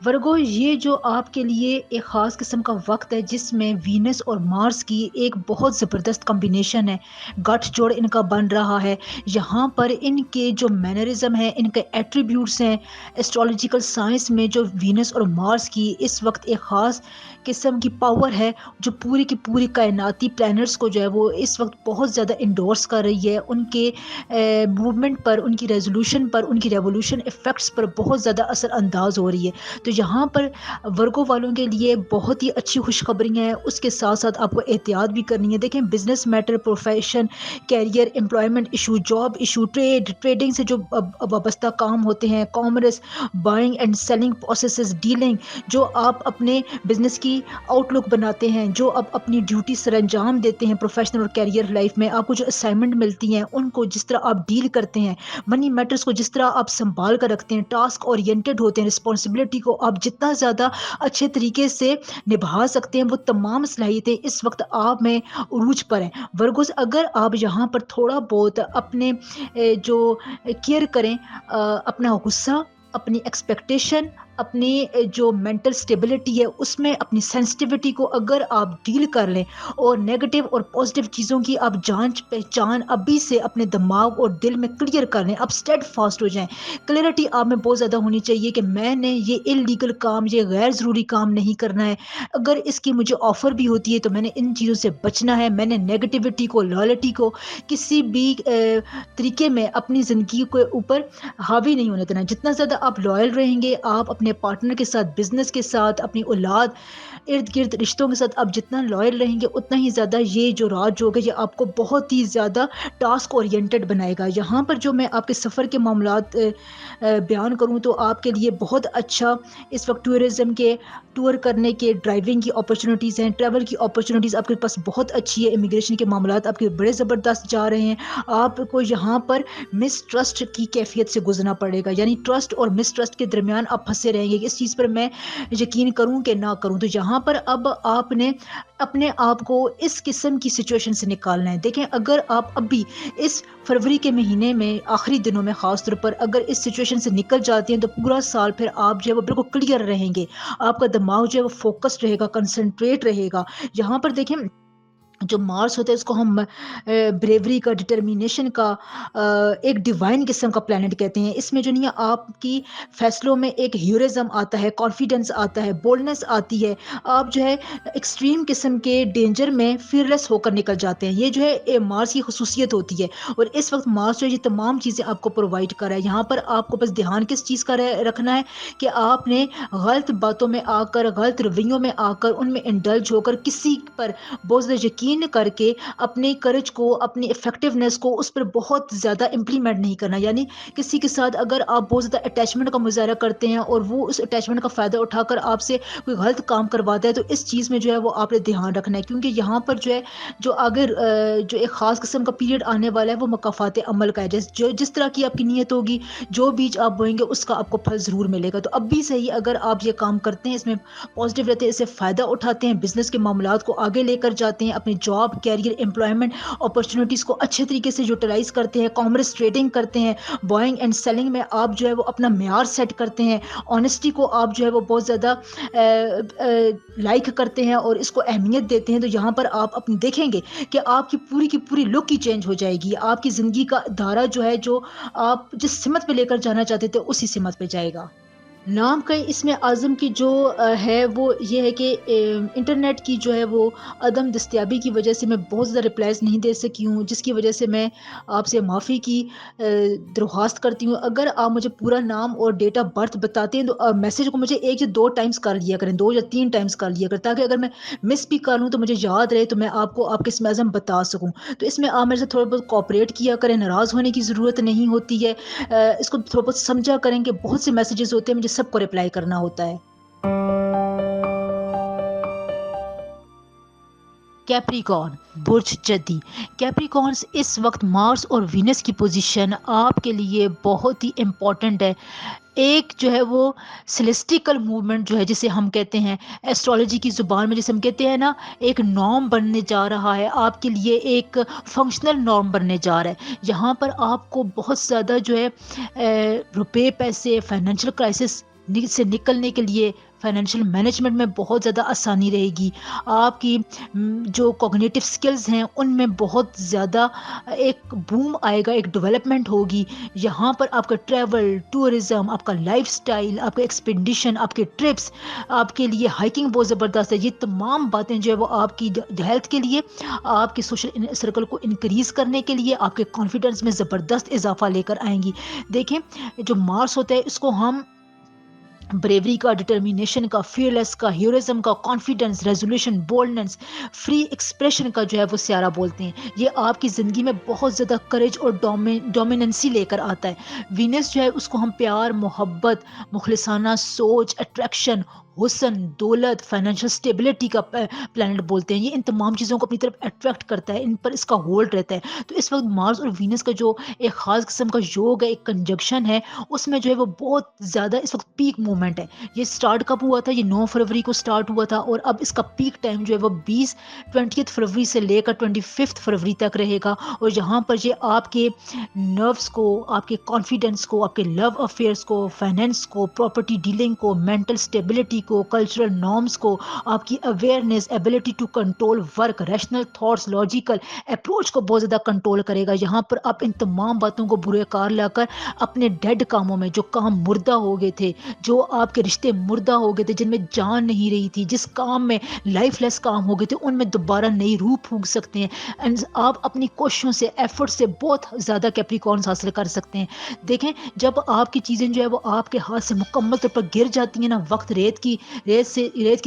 Virgo, یہ جو آپ کے لیے ایک خاص قسم کا وقت ہے جس میں وینس اور مارس کی ایک بہت زبردست کمبینیشن ہے، گٹھ جوڑ ان کا بن رہا ہے۔ یہاں پر ان کے جو مینرزم ہیں، ان کے ایٹریبیوٹس ہیں، اسٹرولوجیکل سائنس میں جو وینس اور مارس کی اس وقت ایک خاص قسم کی پاور ہے جو پوری کی پوری کائناتی پلانٹس کو جو ہے وہ اس وقت بہت زیادہ انڈورس کر رہی ہے، ان کے موومنٹ پر، ان کی ریزولوشن پر، ان کی ریولوشن افیکٹس پر بہت زیادہ اثر انداز ہو رہی ہے۔ تو یہاں پر ورگو والوں کے لیے بہت ہی اچھی خوشخبری ہیں، اس کے ساتھ ساتھ آپ کو احتیاط بھی کرنی ہے۔ دیکھیں، business matter, profession, career, employment issue, job issue, trading سے جو وابستہ کام ہوتے ہیں، commerce, buying and selling processes, dealing, جو آپ اپنے بزنس کی آؤٹ لک بناتے ہیں، جو آپ اپنی ڈیوٹی سر انجام دیتے ہیں پروفیشنل اور کیریئر لائف میں، آپ کو جو اسائنمنٹ ملتی ہیں ان کو جس طرح آپ ڈیل کرتے ہیں، منی میٹرز کو جس طرح آپ سنبھال کر رکھتے ہیں، ٹاسک اورینٹڈ ہوتے ہیں، رسپانسبلٹی کو آپ جتنا زیادہ اچھے طریقے سے نبھا سکتے ہیں، وہ تمام صلاحیتیں اس وقت آپ میں عروج پر ہیں۔ ورگوز، اگر آپ یہاں پر تھوڑا بہت اپنے جو کیئر کریں، اپنا غصہ، اپنی ایکسپیکٹیشن، اپنی جو مینٹل سٹیبلٹی ہے اس میں اپنی سینسٹیوٹی کو اگر آپ ڈیل کر لیں اور نیگیٹو اور پازیٹیو چیزوں کی آپ جانچ پہچان ابھی سے اپنے دماغ اور دل میں کلیئر کر لیں، آپ اسٹیڈ فاسٹ ہو جائیں۔ کلیئرٹی آپ میں بہت زیادہ ہونی چاہیے کہ میں نے یہ انلیگل کام، یہ غیر ضروری کام نہیں کرنا ہے، اگر اس کی مجھے آفر بھی ہوتی ہے تو میں نے ان چیزوں سے بچنا ہے، میں نے نیگیٹیوٹی کو، لائلٹی کو کسی بھی طریقے میں اپنی زندگی کے اوپر حاوی نہیں ہونے دینا۔ جتنا زیادہ آپ لائل رہیں گے، آپ اپنے پارٹنر کے ساتھ، بزنس کے ساتھ، اپنی اولاد، ارد گرد رشتوں کے ساتھ آپ جتنا لائل رہیں گے، اتنا ہی زیادہ یہ جو راج ہوگا یہ آپ کو بہت ہی زیادہ ٹاسک اورینٹڈ بنائے گا۔ یہاں پر جو میں آپ کے سفر کے معاملات بیان کروں تو آپ کے لیے بہت اچھا اس وقت ٹورزم کے، ٹور کرنے کے، ڈرائیونگ کی اپرچونیٹیز ہیں، ٹریول کی اپرچونیٹیز آپ کے پاس بہت اچھی ہے، امیگریشن کے معاملات آپ کے بڑے زبردست جا رہے ہیں۔ آپ کو یہاں پر مس ٹرسٹ کی کیفیت سے گزرنا پڑے گا، یعنی ٹرسٹ اور مس ٹرسٹ کے درمیان آپ پھنسے رہیں گے کہ اس چیز پر میں یقین کروں کہ نہ کروں۔ تو یہاں پر اب آپ نے اپنے آپ کو اس قسم کی سچویشن سے نکالنا ہے۔ دیکھیں، اگر آپ ابھی اس فروری کے مہینے میں آخری دنوں میں خاص طور پر اگر اس سچویشن سے نکل جاتی ہیں تو پورا سال پھر آپ جو ہے وہ بالکل کلیئر رہیں گے، آپ کا دماغ جو ہے وہ فوکسڈ رہے گا، کنسنٹریٹ رہے گا۔ یہاں پر دیکھیں، جو مارس ہوتا ہے اس کو ہم بریوری کا، ڈٹرمینیشن کا، ایک ڈیوائن قسم کا پلانٹ کہتے ہیں۔ اس میں جو نہیں آپ کی فیصلوں میں ایک ہیوریزم آتا ہے، کانفیڈنس آتا ہے، بولڈنس آتی ہے، آپ جو ہے ایکسٹریم قسم کے ڈینجر میں فیئرلیس ہو کر نکل جاتے ہیں۔ یہ جو ہے مارس کی خصوصیت ہوتی ہے، اور اس وقت مارس جو ہے یہ تمام چیزیں آپ کو پرووائڈ کر رہا ہے۔ یہاں پر آپ کو بس دھیان کس چیز کا رکھنا ہے کہ آپ نے غلط باتوں میں آ کر، غلط رویوں میں آ کر، ان میں انڈلج ہو کر کسی پر بہت زیادہ یقین کر کے اپنے کرج کو، اپنی افیکٹونیس کو اس پر بہت زیادہ امپلیمنٹ نہیں کرنا۔ یعنی کسی کے ساتھ اگر آپ بہت زیادہ اٹیچمنٹ کا مظاہرہ کرتے ہیں اور وہ اس اٹیچمنٹ کا فائدہ اٹھا کر آپ سے کوئی غلط کام کرواتا ہے تو اس چیز میں جو ہے وہ آپ نے دھیان رکھنا ہے، کیونکہ یہاں پر جو ہے جو اگر جو ایک خاص قسم کا پیریڈ آنے والا ہے وہ مکافات عمل کا ہے۔ جس طرح کی آپ کی نیت ہوگی، جو بیج آپ بوئیں گے اس کا آپ کو پھل ضرور ملے گا۔ تو اب بھی صحیح، اگر آپ یہ کام کرتے ہیں، اس میں پازیٹیو رہتے ہیں، اس سے فائدہ اٹھاتے ہیں، بزنس کے معاملات کو آگے لے کر جاتے ہیں، اپنے جاب، کیریئر، امپلائمنٹ اپرچونیٹیز کو اچھے طریقے سے یوٹیلائز کرتے ہیں، کامرس، ٹریڈنگ کرتے ہیں، بائنگ اینڈ سیلنگ میں آپ جو ہے وہ اپنا معیار سیٹ کرتے ہیں، آنیسٹی کو آپ جو ہے وہ بہت زیادہ لائک کرتے ہیں اور اس کو اہمیت دیتے ہیں، تو یہاں پر آپ اپنے دیکھیں گے کہ آپ کی پوری لک ہی چینج ہو جائے گی۔ آپ کی زندگی کا دھارا جو ہے، جو آپ جس سمت پہ لے کر جانا چاہتے تھے اسی سمت پہ جائے گا۔ نام کا اس میں اعظم کی جو ہے وہ یہ ہے کہ انٹرنیٹ کی جو ہے وہ عدم دستیابی کی وجہ سے میں بہت زیادہ رپلائز نہیں دے سکی ہوں، جس کی وجہ سے میں آپ سے معافی کی درخواست کرتی ہوں۔ اگر آپ مجھے پورا نام اور ڈیٹ آف برتھ بتاتے ہیں تو میسج کو مجھے 1 یا 2 ٹائمز کر لیا کریں، 2 یا 3 ٹائمز کر لیا کریں، تاکہ اگر میں مس بھی کر لوں تو مجھے یاد رہے، تو میں آپ کو آپ کے اسم اعظم بتا سکوں۔ تو اس میں آپ میرے سے تھوڑا بہت کوآپریٹ کیا کریں، ناراض ہونے کی ضرورت نہیں ہوتی ہے، اس کو تھوڑا بہت سمجھا کریں کہ بہت سے میسیجز ہوتے ہیں، مجھے سب کو رپلائی کرنا ہوتا ہے۔ کیپریکارن، برج جدی۔ کیپریکارنز، اس وقت مارس اور وینس کی پوزیشن آپ کے لیے بہت ہی امپورٹنٹ ہے۔ ایک جو ہے وہ سیلیسٹیکل موومنٹ جو ہے جسے ہم کہتے ہیں ایسٹرولوجی کی زبان میں، جسے ہم کہتے ہیں نا، ایک نارم بننے جا رہا ہے آپ کے لیے، ایک فنکشنل نارم بننے جا رہا ہے۔ یہاں پر آپ کو بہت زیادہ جو ہے روپے، پیسے، فائنینشیل کرائسس سے نکلنے کے لیے فائنینشیل مینجمنٹ میں بہت زیادہ آسانی رہے گی. آپ کی جو کوگنیٹو سکلز ہیں ان میں بہت زیادہ ایک بوم آئے گا, ایک ڈیولپمنٹ ہوگی. یہاں پر آپ کا ٹریول, ٹورزم, آپ کا لائف سٹائل, آپ کا ایکسپیڈیشن, آپ کے ٹرپس, آپ کے لیے ہائکنگ بہت زبردست ہے. یہ تمام باتیں جو ہے وہ آپ کی ہیلتھ کے لیے, آپ کے سوشل سرکل کو انکریز کرنے کے لیے, آپ کے کانفیڈنس میں زبردست اضافہ لے کر آئیں گی. دیکھیں جو مارس ہوتا ہے اس کو ہم بریوری کا, ڈٹرمینیشن کا, فیئرلیس کا, ہیروزم کا, کانفیڈنس, ریزولوشن, بولڈنس, فری ایکسپریشن کا جو ہے وہ سیارہ بولتے ہیں. یہ آپ کی زندگی میں بہت زیادہ کریج اور ڈومیننسی لے کر آتا ہے. وینس جو ہے اس کو ہم پیار, محبت, مخلصانہ سوچ, اٹریکشن, حسن, دولت, فائنینشیل اسٹیبلٹی کا پلانٹ بولتے ہیں. یہ ان تمام چیزوں کو اپنی طرف اٹریکٹ کرتا ہے, ان پر اس کا ہولڈ رہتا ہے. تو اس وقت مارس اور وینس کا جو ایک خاص قسم کا یوگ ہے, ایک کنجکشن ہے, اس میں جو ہے وہ بہت زیادہ اس وقت پیک مومنٹ ہے. یہ سٹارٹ کب ہوا تھا؟ یہ 9 فروری کو سٹارٹ ہوا تھا, اور اب اس کا پیک ٹائم جو ہے وہ 20 فروری سے لے کر 25 فروری تک رہے گا. اور یہاں پر یہ آپ کے نروس کو, آپ کے کانفیڈنس کو, آپ کے لو افیئرس کو, فائنینس کو, پراپرٹی ڈیلنگ کو, مینٹل اسٹیبلٹی کو, کلچرل نارمس کو, آپ کی awareness, ability to control work, rational thoughts, logical approach کو بہت زیادہ کنٹرول کرے گا. یہاں پر آپ ان تمام باتوں کو برے کار لا کر اپنے ڈیڈ کاموں میں, جو کام مردہ ہو گئے تھے, جو آپ کے رشتے مردہ ہو گئے تھے, جن میں جان نہیں رہی تھی, جس کام میں لائف لیس کام ہو گئے تھے, ان میں دوبارہ نئی روح پھونک سکتے ہیں. آپ اپنی کوششوں سے, ایفرٹ سے بہت زیادہ کیپریکارنس حاصل کر سکتے ہیں. دیکھیں جب آپ کی چیزیں جو ہے وہ آپ کے ہاتھ سے مکمل طور پر گر جاتی ہیں نا, وقت ریت کی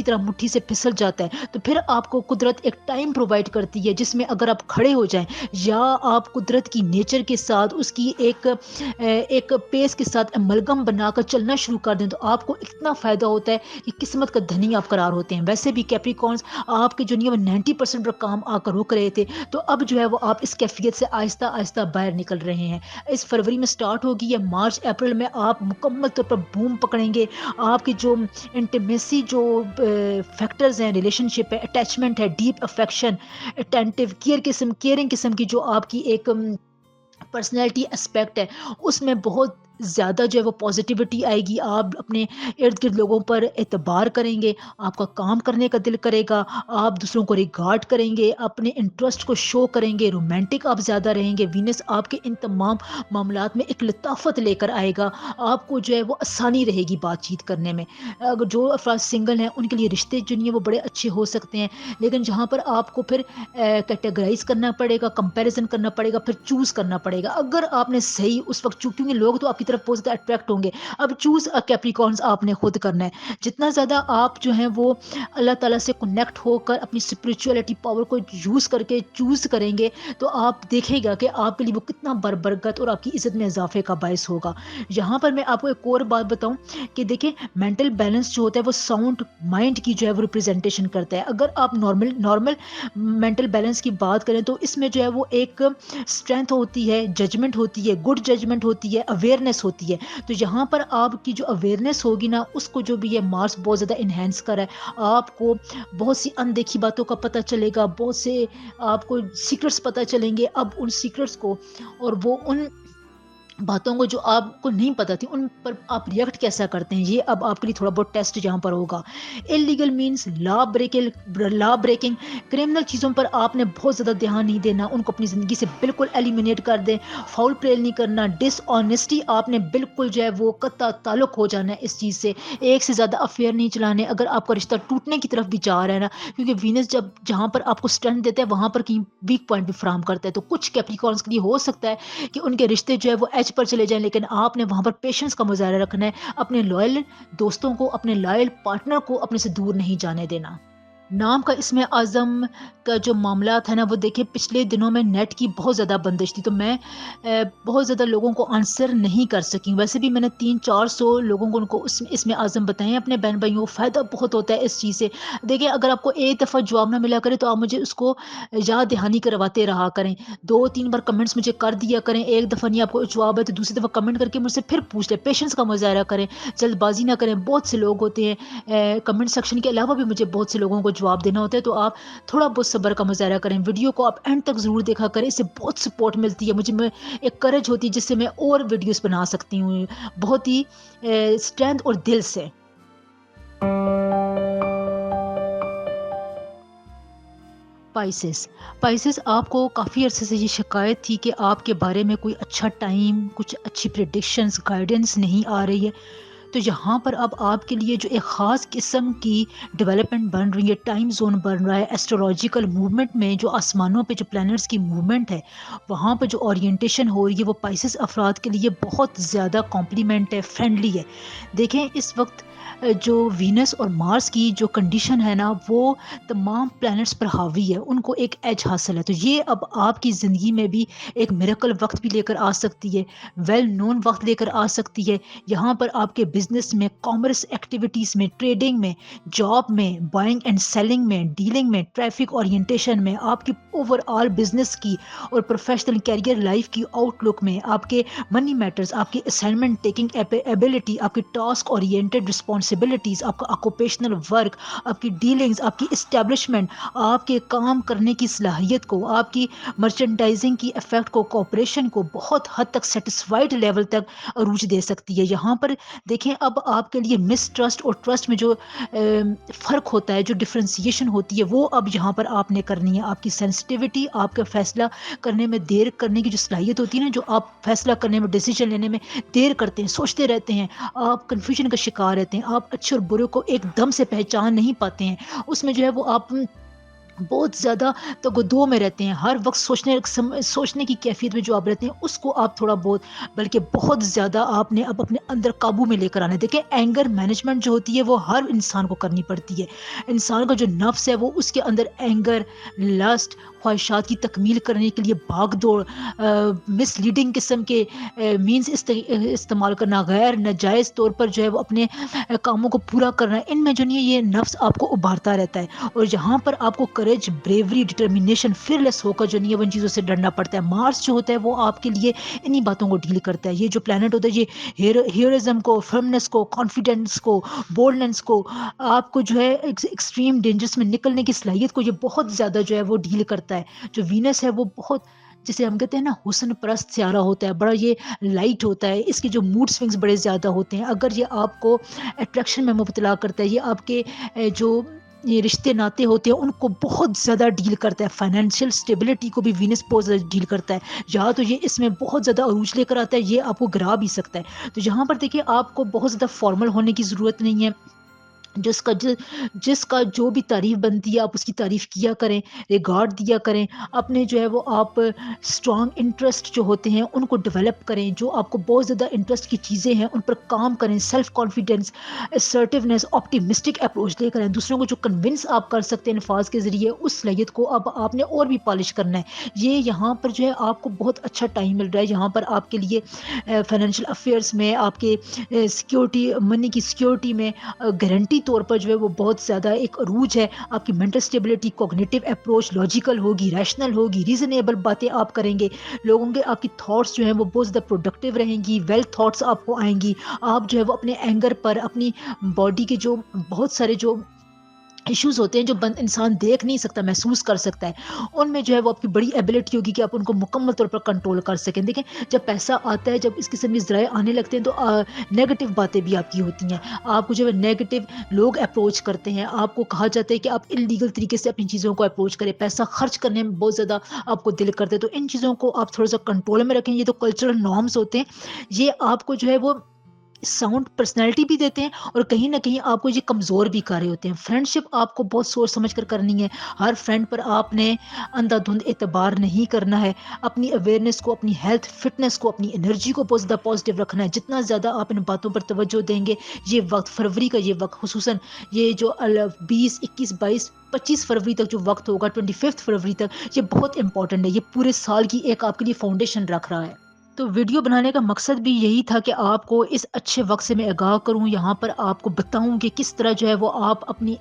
طرح مٹھی سے پھسل جاتا ہے, تو پھر آپ کو قدرت ایک ٹائم پرووائڈ کرتی ہے جس میں اگر آپ کھڑے ہو جائیں, یا آپ قدرت کی نیچر کے ساتھ, اس کی ایک پیس کے ساتھ املگم بنا کر چلنا شروع کر دیں, تو آپ کو اتنا فائدہ ہوتا ہے کہ قسمت کا دھنی آپ قرار ہوتے ہیں. ویسے بھی کیپریکارنس آپ کے جو نہیں ہے 90% پر کام آ کر رک رہے تھے, تو اب جو ہے وہ آپ اس کیفیت سے آہستہ آہستہ باہر نکل رہے ہیں. اس فروری میں سٹارٹ ہوگی, یا مارچ اپریل میں آپ مکمل طور پر بوم پکڑیں گے. آپ کی جو انٹیمیسی, جو فیکٹرز ہیں, ریلیشن شپ ہے, اٹیچمنٹ ہے, ڈیپ افیکشن, اٹینٹیو کیئرنگ قسم کی جو آپ کی ایک پرسنالٹی اسپیکٹ ہے, اس میں بہت زیادہ جو ہے وہ پازیٹیوٹی آئے گی. آپ اپنے ارد گرد لوگوں پر اعتبار کریں گے, آپ کا کام کرنے کا دل کرے گا, آپ دوسروں کو ریگارڈ کریں گے, اپنے انٹرسٹ کو شو کریں گے, رومانٹک آپ زیادہ رہیں گے. وینس آپ کے ان تمام معاملات میں ایک لطافت لے کر آئے گا. آپ کو جو ہے وہ آسانی رہے گی بات چیت کرنے میں. اگر جو افراد سنگل ہیں ان کے لیے رشتے جو نہیں ہیں وہ بڑے اچھے ہو سکتے ہیں, لیکن جہاں پر آپ کو پھر کیٹیگرائز کرنا پڑے گا, کمپیریزن کرنا پڑے گا, پھر چوز کرنا پڑے گا. اگر آپ نے صحیح اس وقت, کیونکہ لوگ تو آپ کی طرف بہت زیادہ اٹریکٹ ہوں گے, اب چوز کیپریکارنس آپ نے خود کرنا ہے. جتنا زیادہ آپ جو ہیں وہ اللہ تعالیٰ سے کنیکٹ ہو کر اپنی اسپرچولیٹی پاور کو یوز کر کے چوز کریں گے, تو آپ دیکھیں گا کہ آپ کے لیے وہ کتنا برکت اور آپ کی عزت میں اضافے کا باعث ہوگا. یہاں پر میں آپ کو ایک اور بات بتاؤں کہ دیکھیں مینٹل بیلنس جو ہوتا ہے وہ ساؤنڈ مائنڈ کی جو ہے وہ ریپرزینٹیشن کرتا ہے. اگر آپ نارمل مینٹل بیلنس کی بات کریں تو اس میں جو ہے وہ ایک اسٹرینتھ ہوتی ہے, ججمنٹ ہوتی ہے, گڈ ججمنٹ ہوتی ہے, اویئرنیس ہوتی ہے. تو یہاں پر آپ کی جو اویئرنیس ہوگی نا, اس کو جو بھی ہے مارس بہت زیادہ انہینس کر رہا ہے. آپ کو بہت سی اندیکھی باتوں کا پتہ چلے گا, بہت سے آپ کو سیکرٹس پتہ چلیں گے. اب ان سیکرٹس کو اور وہ ان باتوں کو جو آپ کو نہیں پتہ تھی, ان پر آپ ریئیکٹ کیسا کرتے ہیں, یہ اب آپ کے لیے تھوڑا بہت ٹیسٹ یہاں پر ہوگا. انلیگل مینس لا بریکنگ, کرمنل چیزوں پر آپ نے بہت زیادہ دھیان نہیں دینا, ان کو اپنی زندگی سے بالکل ایلیمینیٹ کر دیں. فاؤل پلے نہیں کرنا, ڈس آنیسٹی آپ نے بالکل جو ہے وہ قطع تعلق ہو جانا ہے اس چیز سے. ایک سے زیادہ افیئر نہیں چلانے اگر آپ کا رشتہ ٹوٹنے کی طرف بھی جا رہا ہے نا, کیونکہ وینس جہاں پر آپ کو اسٹرینتھ دیتا ہے وہاں پر کہیں ویک پوائنٹ بھی فراہم کرتا ہے. تو کچھ کیپریکارنس کے لیے ہو سکتا ہے کہ ان کے رشتے جو ہے وہ ایج پر چلے جائیں, لیکن آپ نے وہاں پر پیشنس کا مظاہرہ رکھنا ہے. اپنے لائل دوستوں کو, اپنے لائل پارٹنر کو اپنے سے دور نہیں جانے دینا. نام کا اسم اعظم کا جو معاملات ہے نا, وہ دیکھیں پچھلے دنوں میں نیٹ کی بہت زیادہ بندش تھی, تو میں بہت زیادہ لوگوں کو آنسر نہیں کر سکی. ویسے بھی میں نے 300-400 لوگوں کو ان کو اسم اعظم بتائیں اپنے بہن بھائیوں کو. فائدہ بہت ہوتا ہے اس چیز سے. دیکھیں اگر آپ کو ایک دفعہ جواب نہ ملا کرے تو آپ مجھے اس کو یاد دہانی کرواتے رہا کریں. 2-3 بار کمنٹس مجھے کر دیا کریں. ایک دفعہ نہیں آپ کو جواب ہے تو دوسری دفعہ کمنٹ کر کے مجھ سے پھر پوچھ لیں. پیشنس کا مظاہرہ کریں, جلد بازی نہ کریں. بہت سے لوگ ہوتے ہیں, کمنٹ سیکشن کے علاوہ بھی مجھے بہت سے لوگوں کو جواب دینا ہوتا ہے تو آپ تھوڑا بہت صبر کا مظاہرہ کریں. ویڈیو کو آپ اینڈ تک ضرور دیکھا کریں, اس سے بہت سپورٹ ملتی ہے مجھے, میں ایک کریج ہوتی ہے جس سے میں اور ویڈیوز بنا سکتی ہوں بہت ہی اسٹرینتھ اور دل سے. پائسس آپ کو کافی عرصے سے یہ شکایت تھی کہ آپ کے بارے میں کوئی اچھا ٹائم, کچھ اچھی پریڈکشنز, گائیڈنس نہیں آ رہی ہے. تو یہاں پر اب آپ کے لیے جو ایک خاص قسم کی ڈیولپمنٹ بن رہی ہے, ٹائم زون بن رہا ہے, ایسٹرولوجیکل موومنٹ میں جو آسمانوں پہ جو پلانٹس کی موومنٹ ہے وہاں پہ جو اورینٹیشن ہو رہی ہے وہ پائسس افراد کے لیے بہت زیادہ کمپلیمنٹ ہے, فرینڈلی ہے. دیکھیں اس وقت جو وینس اور مارس کی جو کنڈیشن ہے نا وہ تمام پلانٹس پر حاوی ہے, ان کو ایک ایج حاصل ہے. تو یہ اب آپ کی زندگی میں بھی ایک میریکل وقت بھی لے کر آ سکتی ہے, ویل نون وقت لے کر آ سکتی ہے. یہاں پر آپ کے بزنس میں, کامرس ایکٹیویٹیز میں, ٹریڈنگ میں, جاب میں, بائنگ اینڈ سیلنگ میں, ڈیلنگ میں, ٹریفک اورینٹیشن میں, آپ کی اوور آل بزنس کی اور پروفیشنل کیریئر لائف کی آؤٹ لک میں, آپ کے منی میٹرز, آپ کی اسائنمنٹ ٹیکنگ ایبلٹی, آپ کی ٹاسک اورینٹیڈ رسپانسبلٹیز, آپ کا آکوپیشنل ورک, آپ کی ڈیلنگز, آپ کی اسٹیبلشمنٹ, آپ کے کام کرنے کی صلاحیت کو, آپ کی مرچنڈائزنگ کی افیکٹ کو, کوپریشن کو بہت حد تک سیٹسفائیڈ لیول تک عروج دے سکتی ہے. یہاں پر دیکھیں اب آپ کے لیے مس ٹرسٹ اور ٹرسٹ میں جو فرق ہوتا ہے, جو ڈفرینسیشن ہوتی ہے وہ اب یہاں پر آپ نے کرنی ہے. آپ کی سینسٹیوٹی, آپ کا فیصلہ کرنے میں دیر کرنے کی جو صلاحیت ہوتی ہے نا, جو آپ فیصلہ کرنے میں, ڈیسیجن لینے میں دیر کرتے ہیں, سوچتے رہتے ہیں, آپ کنفیوژن کا شکار رہتے ہیں, آپ اچھے اور برے کو ایک دم سے پہچان نہیں پاتے ہیں, اس میں جو ہے وہ آپ بہت زیادہ تگدو میں رہتے ہیں, ہر وقت سوچنے کی کیفیت میں جو آپ رہتے ہیں اس کو آپ تھوڑا بہت بلکہ بہت زیادہ آپ نے اب اپنے اندر قابو میں لے کر آنا ہے. دیکھیں اینگر مینجمنٹ جو ہوتی ہے وہ ہر انسان کو کرنی پڑتی ہے. انسان کا جو نفس ہے وہ اس کے اندر اینگر, لسٹ, خواہشات کی تکمیل کرنے کے لیے بھاگ دوڑ, مس لیڈنگ قسم کے مینز استعمال کرنا, غیر ناجائز طور پر جو ہے وہ اپنے کاموں کو پورا کرنا, ان میں جو نہیں یہ نفس آپ کو ابھارتا رہتا ہے. اور یہاں پر آپ کو کریج, بریوری, ڈٹرمینیشن, فیئر لیس ہو کر جو نہیں ہے ان چیزوں سے ڈرنا پڑتا ہے. مارس جو ہوتا ہے وہ آپ کے لیے انہی باتوں کو ڈیل کرتا ہے. یہ جو پلانٹ ہوتا ہے یہ ہیروزم کو, فرمنس کو, کانفیڈنس کو, بولڈنس کو, آپ کو جو ہے ایکسٹریم ڈینجرس میں نکلنے کی صلاحیت کو یہ بہت زیادہ جو ہے وہ ڈیل کرتا ہے. جو وینس ہے وہ بہت, جسے ہم کہتے ہیں نا, حسن پرست سیارہ ہوتا ہے, بڑا یہ لائٹ ہوتا ہے, اس کے جو موڈ سوئنگز بڑے زیادہ ہوتے ہیں. اگر یہ آپ کو اٹریکشن میں مبتلا کرتا ہے, یہ آپ کے جو یہ رشتے ناتے ہوتے ہیں ان کو بہت زیادہ ڈیل کرتا ہے. فائنینشیل اسٹیبلٹی کو بھی وینس بہت زیادہ ڈیل کرتا ہے, یا تو یہ اس میں بہت زیادہ عروج لے کر آتا ہے, یہ آپ کو گرا بھی سکتا ہے. تو یہاں پر دیکھیے آپ کو بہت زیادہ فارمل ہونے کی ضرورت نہیں ہے. جس کا جو بھی تعریف بنتی ہے آپ اس کی تعریف کیا کریں, ریگارڈ دیا کریں. اپنے جو ہے وہ آپ اسٹرانگ انٹرسٹ جو ہوتے ہیں ان کو ڈیولپ کریں, جو آپ کو بہت زیادہ انٹرسٹ کی چیزیں ہیں ان پر کام کریں. Self confidence, assertiveness, optimistic approach لے کریں. دوسروں کو جو کنونس آپ کر سکتے ہیں الفاظ کے ذریعے, اس صلاحیت کو اب آپ نے اور بھی پالش کرنا ہے. یہ یہاں پر جو ہے آپ کو بہت اچھا ٹائم مل رہا ہے. یہاں پر آپ کے لیے فائنینشیل افیئرس میں, آپ کے سیکیورٹی, منی کی سیکیورٹی میں گارنٹی طور پر جو ہے وہ بہت زیادہ ایک عروج ہے. آپ کی mental stability, cognitive approach logical ہوگی, ریشنل ہوگی, ریزنیبل باتیں آپ کریں گے. لوگوں کے آپ کی تھاٹس جو ہیں وہ بہت زیادہ پروڈکٹیو رہیں گی, ویل تھاٹس آپ کو آئیں گی. آپ جو ہے وہ اپنے اینگر پر, اپنی باڈی کے جو بہت سارے جو ایشوز ہوتے ہیں جو انسان دیکھ نہیں سکتا, محسوس کر سکتا ہے, ان میں جو ہے وہ آپ کی بڑی ایبلٹی ہوگی کہ آپ ان کو مکمل طور پر کنٹرول کر سکیں. دیکھیں جب پیسہ آتا ہے, جب اس قسم کے ذرائع آنے لگتے ہیں تو نیگیٹو باتیں بھی آپ کی ہوتی ہیں. آپ کو جو ہے نیگیٹو لوگ اپروچ کرتے ہیں, آپ کو کہا جاتا ہے کہ آپ انلیگل طریقے سے اپنی چیزوں کو اپروچ کریں, پیسہ خرچ کرنے میں بہت زیادہ آپ کو دل کرتے ہیں. تو ان چیزوں کو آپ تھوڑا سا کنٹرول میں رکھیں. یہ تو کلچرل نارمز ہوتے ہیں, یہ آپ کو جو ہے وہ ساؤنڈ پرسنالٹی بھی دیتے ہیں اور کہیں نہ کہیں آپ کو یہ کمزور بھی کر رہے ہوتے ہیں. فرینڈشپ آپ کو بہت سوچ سمجھ کر کرنی ہے. ہر فرینڈ پر آپ نے اندھا دھند اعتبار نہیں کرنا ہے. اپنی اویئرنیس کو, اپنی ہیلتھ فٹنس کو, اپنی انرجی کو بہت زیادہ پازیٹیو رکھنا ہے. جتنا زیادہ آپ ان باتوں پر توجہ دیں گے, یہ وقت فروری کا یہ وقت, خصوصاً یہ جو 20 21 22 25 فروری تک جو وقت ہوگا, 25 فروری تک, یہ بہت امپورٹنٹ ہے. یہ پورے سال کی ایک آپ کے لیے فاؤنڈیشن رکھ رہا ہے. تو ویڈیو بنانے کا مقصد بھی یہی تھا کہ آپ کو اس اچھے وقت سے میں آگاہ کروں، یہاں پر آپ کو بتاؤں کہ کس طرح جو ہے وہ آپ اپنی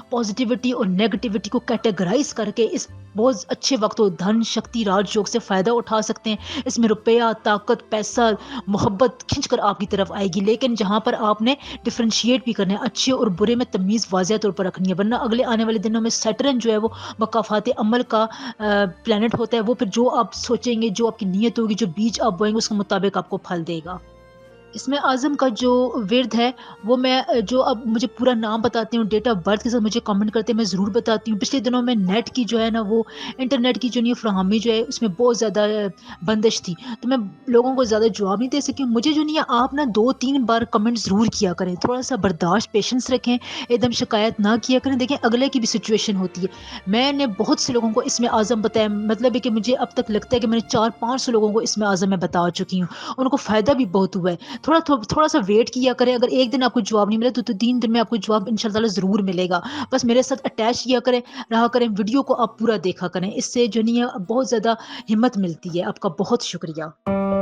پازیٹیوٹی اور نیگیٹیوٹی کو کیٹیگرائز کر کے اس بہت اچھے وقت و دھن شکتی راج یوگ سے فائدہ اٹھا سکتے ہیں۔ اس میں روپیہ، طاقت، پیسہ، محبت کھنچ کر آپ کی طرف آئے گی، لیکن جہاں پر آپ نے ڈفرینشیٹ بھی کرنا ہے، اچھے اور برے میں تمیز واضح طور پر رکھنی ہے، ورنہ اگلے آنے والے دنوں میں سیٹرن جو ہے وہ مقافات عمل کا پلانٹ ہوتا ہے، وہ پھر جو آپ سوچیں گے، جو آپ کی نیت ہوگی، جو بیج آپ بوئیں گے، اس کے مطابق آپ کو پھل دے گا۔ اسم اعظم کا جو ورد ہے وہ میں جو اب مجھے پورا نام بتاتی ہوں، ڈیٹ آف برتھ کے ساتھ مجھے کمنٹ کرتے ہیں، میں ضرور بتاتی ہوں۔ پچھلے دنوں میں نیٹ کی جو ہے نا وہ انٹرنیٹ کی جو نہیں فراہمی جو ہے اس میں بہت زیادہ بندش تھی، تو میں لوگوں کو زیادہ جواب نہیں دے سکی ہوں۔ مجھے جو نہیں ہے آپ نا 2-3 بار کمنٹ ضرور کیا کریں، تھوڑا سا برداشت پیشنس رکھیں، ایک دم شکایت نہ کیا کریں، دیکھیں اگلے کی بھی سچویشن ہوتی ہے۔ میں نے بہت سے لوگوں کو اسم اعظم بتایا، مطلب ہے کہ مجھے اب تک لگتا ہے کہ میں نے 400-500 لوگوں کو اسم اعظم میں بتا چکی ہوں، ان کو فائدہ بھی بہت ہوا ہے۔ تھوڑا سا ویٹ کیا کریں، اگر ایک دن آپ کو جواب نہیں ملے تو 3 دن میں آپ کو جواب ان شاء اللہ ضرور ملے گا۔ بس میرے ساتھ اٹیچ کیا کریں، رہا کریں، ویڈیو کو آپ پورا دیکھا کریں، اس سے جو نہیں ہے بہت زیادہ ہمت ملتی ہے۔ آپ کا بہت شکریہ۔